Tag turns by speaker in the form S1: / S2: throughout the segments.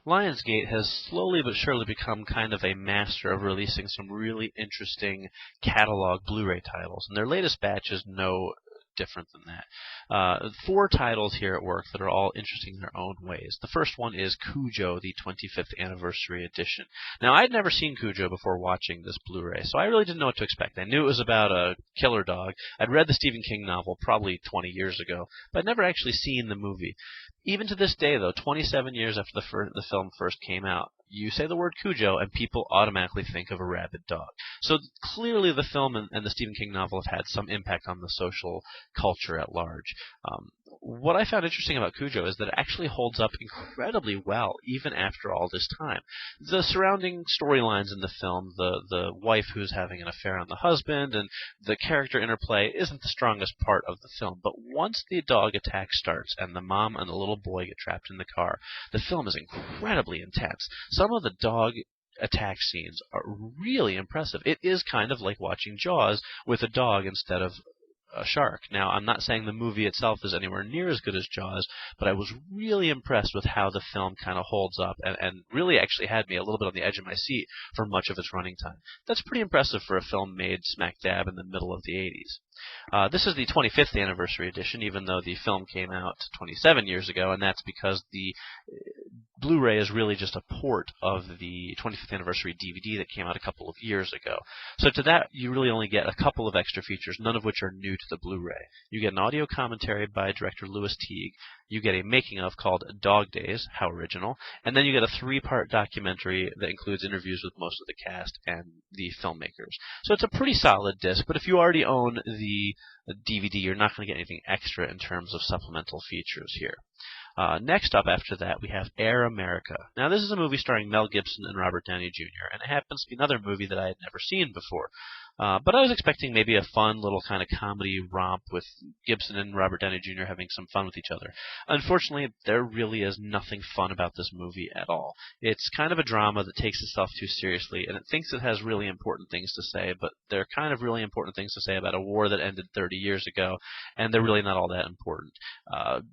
S1: Lionsgate has slowly but surely become kind of a master of releasing some really interesting catalog Blu-ray titles, and their latest batch is no different than that. Four titles here at work that are all interesting in their own ways. The first one is Cujo, the 25th Anniversary Edition. Now, I'd never seen Cujo before watching this Blu-ray, so I really didn't know what to expect. I knew it was about a killer dog. I'd read the Stephen King novel probably 20 years ago, but I'd never actually seen the movie. Even to this day, though, 27 years after the film first came out, you say the word Cujo and people automatically think of a rabid dog. So clearly the film and the Stephen King novel have had some impact on the social culture at large. What I found interesting about Cujo is that it actually holds up incredibly well, even after all this time. The surrounding storylines in the film, the wife who's having an affair on the husband, and the character interplay isn't the strongest part of the film. But once the dog attack starts and the mom and the little boy get trapped in the car, the film is incredibly intense. Some of the dog attack scenes are really impressive. It is kind of like watching Jaws with a dog instead of a shark. Now, I'm not saying the movie itself is anywhere near as good as Jaws, but I was really impressed with how the film kind of holds up and really actually had me a little bit on the edge of my seat for much of its running time. That's pretty impressive for a film made smack dab in the middle of the 80s. This is the 25th Anniversary Edition, even though the film came out 27 years ago, and that's because the Blu-ray is really just a port of the 25th Anniversary DVD that came out a couple of years ago. So to that, you really only get a couple of extra features, none of which are new to the Blu-ray. You get an audio commentary by director Louis Teague, you get a making-of called Dog Days, how original, and then you get a three-part documentary that includes interviews with most of the cast and the filmmakers. So it's a pretty solid disc, but if you already own the DVD, you're not going to get anything extra in terms of supplemental features here. Next up after that, we have Air America. Now, this is a movie starring Mel Gibson and Robert Downey Jr., and it happens to be another movie that I had never seen before. But I was expecting maybe a fun little kind of comedy romp with Gibson and Robert Downey Jr. having some fun with each other. Unfortunately, there really is nothing fun about this movie at all. It's kind of a drama that takes itself too seriously, and it thinks it has really important things to say, but they're kind of really important things to say about a war that ended 30 years ago, and they're really not all that important.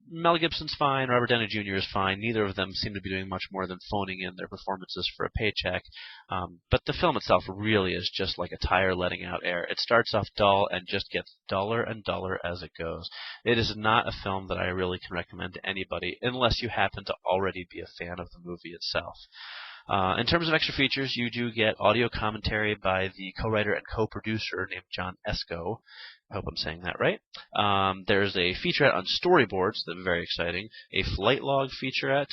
S1: Mel Gibson's fine, Robert Downey Jr. is fine. Neither of them seem to be doing much more than phoning in their performances for a paycheck. But the film itself really is just like a tire letting out air. It starts off dull and just gets duller and duller as it goes. It is not a film that I really can recommend to anybody unless you happen to already be a fan of the movie itself. In terms of extra features, you do get audio commentary by the co-writer and co-producer named John Esco. I hope I'm saying that right. There's a featurette on storyboards that's very exciting, a flight log featurette,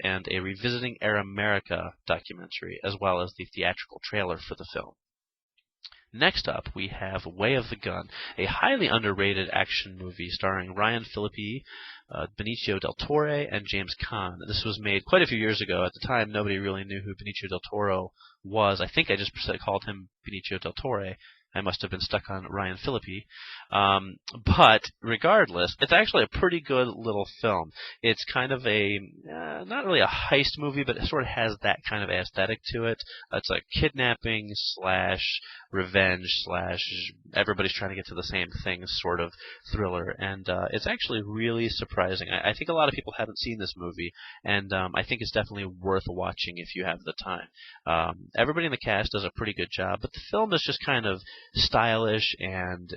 S1: and a Revisiting Air America documentary, as well as the theatrical trailer for the film. Next up, we have Way of the Gun, a highly underrated action movie starring Ryan Phillippe, Benicio del Toro, and James Caan. This was made quite a few years ago. At the time, nobody really knew who Benicio del Toro was. I think I just called him Benicio del Toro. I must have been stuck on Ryan Phillippe. But regardless, it's actually a pretty good little film. It's kind of a, not really a heist movie, but it sort of has that kind of aesthetic to it. It's a kidnapping slash revenge slash everybody's trying to get to the same thing sort of thriller. And it's actually really surprising. I think a lot of people haven't seen this movie, and I think it's definitely worth watching if you have the time. Everybody in the cast does a pretty good job, but the film is just kind of stylish and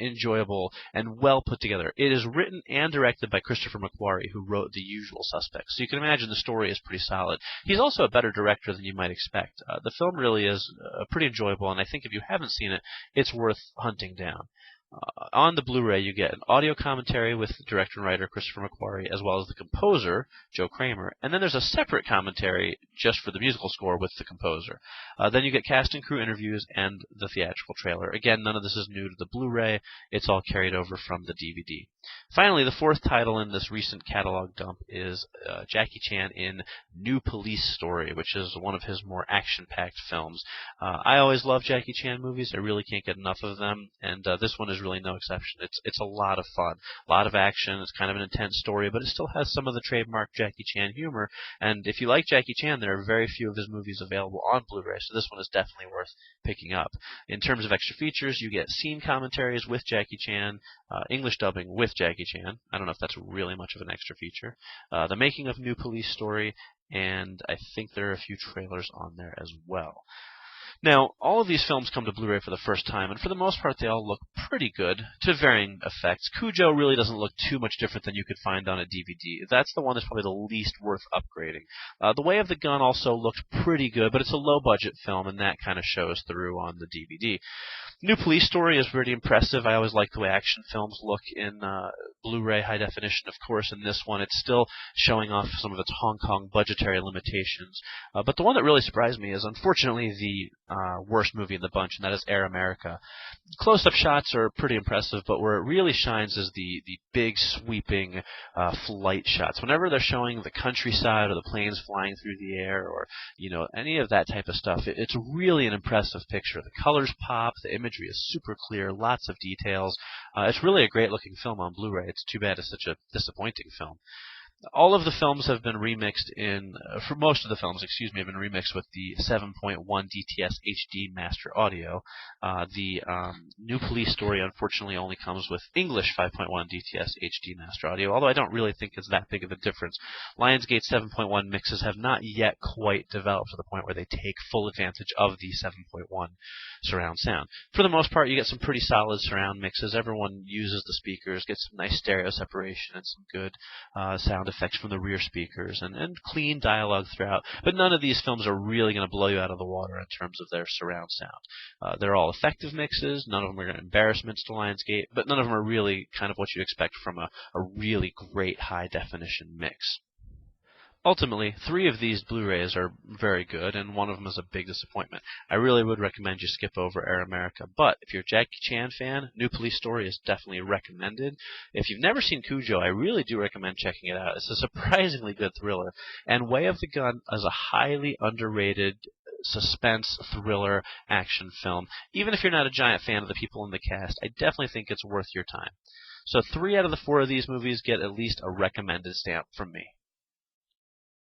S1: enjoyable and well put together. It is written and directed by Christopher McQuarrie, who wrote The Usual Suspects. So you can imagine the story is pretty solid. He's also a better director than you might expect. The film really is pretty enjoyable, and I think if you haven't seen it, it's worth hunting down. On the Blu-ray, you get an audio commentary with the director and writer Christopher McQuarrie, as well as the composer, Joe Kramer, and then there's a separate commentary just for the musical score with the composer. Then you get cast and crew interviews and the theatrical trailer. Again, none of this is new to the Blu-ray. It's all carried over from the DVD. Finally, the fourth title in this recent catalog dump is Jackie Chan in New Police Story, which is one of his more action-packed films. I always love Jackie Chan movies. I really can't get enough of them, and this one is really no exception. It's a lot of fun, a lot of action. It's kind of an intense story, but it still has some of the trademark Jackie Chan humor. And if you like Jackie Chan, there are very few of his movies available on Blu-ray, so this one is definitely worth picking up. In terms of extra features, you get scene commentaries with Jackie Chan, English dubbing with Jackie Chan. I don't know if that's really much of an extra feature. The making of New Police Story, and I think there are a few trailers on there as well. Now, all of these films come to Blu-ray for the first time, and for the most part, they all look pretty good, to varying effects. Cujo really doesn't look too much different than you could find on a DVD. That's the one that's probably the least worth upgrading. The Way of the Gun also looked pretty good, but it's a low-budget film, and that kind of shows through on the DVD. New Police Story is pretty impressive. I always like the way action films look in Blu-ray high definition. Of course, in this one, it's still showing off some of its Hong Kong budgetary limitations. But the one that really surprised me is, unfortunately, the worst movie in the bunch, and that is Air America. Close-up shots are pretty impressive, but where it really shines is the big, sweeping flight shots. Whenever they're showing the countryside or the planes flying through the air or any of that type of stuff, it's really an impressive picture. The colors pop, the imagery is super clear, lots of details. It's really a great-looking film on Blu-ray. It's too bad it's such a disappointing film. All of the films have been remixed for most of the films, have been remixed with the 7.1 DTS HD master audio. The New Police Story, unfortunately, only comes with English 5.1 DTS HD master audio, although I don't really think it's that big of a difference. Lionsgate 7.1 mixes have not yet quite developed to the point where they take full advantage of the 7.1 surround sound. For the most part, you get some pretty solid surround mixes. Everyone uses the speakers, gets some nice stereo separation and some good sound effects from the rear speakers and clean dialogue throughout. But none of these films are really going to blow you out of the water in terms of their surround sound. They're all effective mixes. None of them are embarrassments to Lionsgate, but none of them are really kind of what you'd expect from a really great high-definition mix. Ultimately, 3 of these Blu-rays are very good, and one of them is a big disappointment. I really would recommend you skip over Air America, but if you're a Jackie Chan fan, New Police Story is definitely recommended. If you've never seen Cujo, I really do recommend checking it out. It's a surprisingly good thriller, and Way of the Gun is a highly underrated suspense thriller action film. Even if you're not a giant fan of the people in the cast, I definitely think it's worth your time. So 3 out of the 4 of these movies get at least a recommended stamp from me.